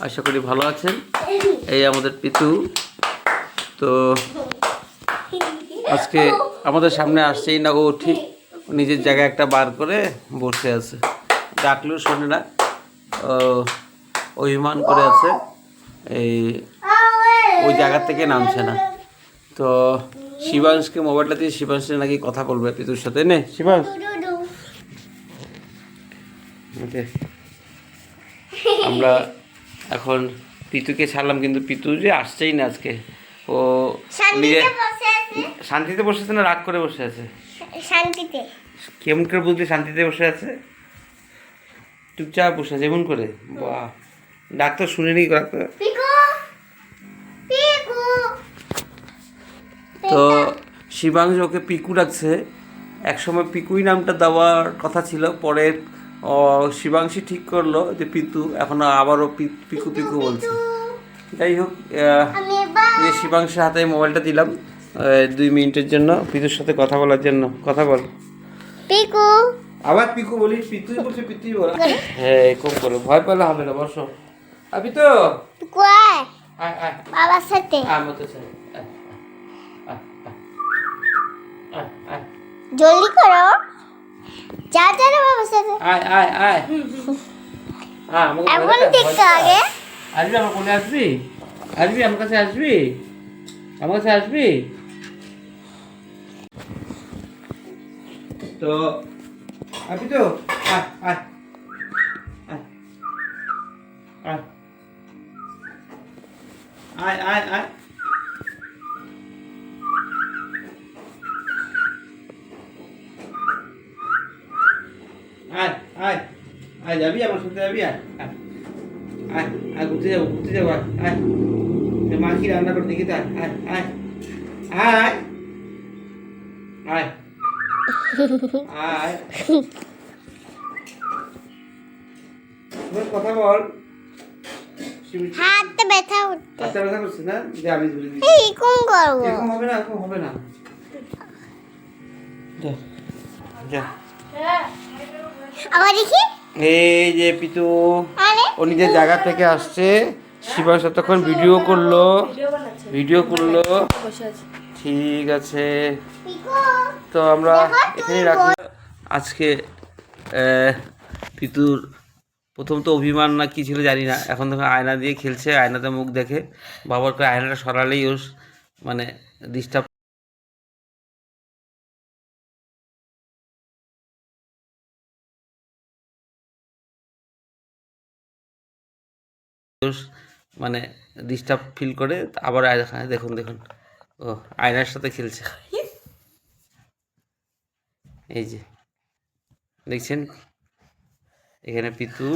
আশা করি ভালো আছেন। এই আমাদের পিতু তো আজকে আমাদের সামনে আসছেই না, ও ঠিক নিজের জায়গায় একটা বার করে বসে আছে, ডাকলেও শোনে না, অভিমান করে আছে, এই ওই জায়গা থেকে নামছে না। তো শিবাংশকে মোবাইলটা দিয়ে শিবাংশ নাকি কথা বলবে পিতুর সাথে, নে শিবাংশ। আমরা এখন পিতুকে ছাড়লাম, কিন্তু পিতু যে আসছেই না আজকে। ও নিজে শান্তিতে বসে আছে না রাগ করে বসে আছে? শান্তিতে। কেমন করে বুঝলি শান্তিতে বসে আছে? চুপচাপ বসে আছে এমন করে? বাহ, ডাক্তার শুনেনি ডাক্তার। তো শিবাংশ ওকে পিকু ডাকছে। একসময় পিকুই নামটা দেওয়ার কথা ছিল, পরে শিবাংশী ঠিক করলো যে পিতু, এখন আবারও পিকু পিকু বলছে। যাই হোক, যে শিবাংশের হাতে মোবাইলটা দিলাম 2 মিনিটের জন্য পিতুর সাথে কথা বলার জন্য। কথা বল পিকু। আবার পিকু বলিস? পিতুই বলছে, পিতুই বল। হ্যাঁ, এরকম করে ভয় পেলে হবে না, বসো। আবি তো বাবার সাথে জলদি করো, যা যা রে বাবার সাথে। এখন ঠিক আগে আসবি আমার কোলে, আসবি? আসবি আমার কাছে, আসবি আমার কাছে, আসবি? তো আপনি তো আয় আয় আয় আয় আয় আয় আয় আয় আয়, যাবি আমার সাথে? যাবি? আয় আয় আয়, ঘুরতে যাবো, ঘুরতে যাবো, আয় আয়। মা কি রান্না করে দেখি, আয় আয় আয় আয় আয় আয়, কথা বল। হাতটা ব্যথা উঠছে। হাতটা ব্যথা করছে না? যে আমি ধরে দিই। এই কোন করব? এরকম হবে না, এরকম হবে না। যা যা। আবার দেখি। এই যে পিতু আরে ও নিজের জায়গা থেকে আসছে। শিবাংশ তখন ভিডিও করলো। ঠিক আছে, তো আমরা এখানে রাখি আজকে। পিতুর প্রথম তো অভিমান না কি ছিল জানি না, এখন তখন আয়না দিয়ে খেলছে, আয়নাতে মুখ দেখে। বাবার করে আয়নাটা সরালেই ওর মানে ডিস্টার্ব মানে ডিস্টার্ব ফিল করে, আবার দেখুন দেখুন, ও আয়নার সাথে খেলছে। এই যে দেখছেন, এখানে পিতু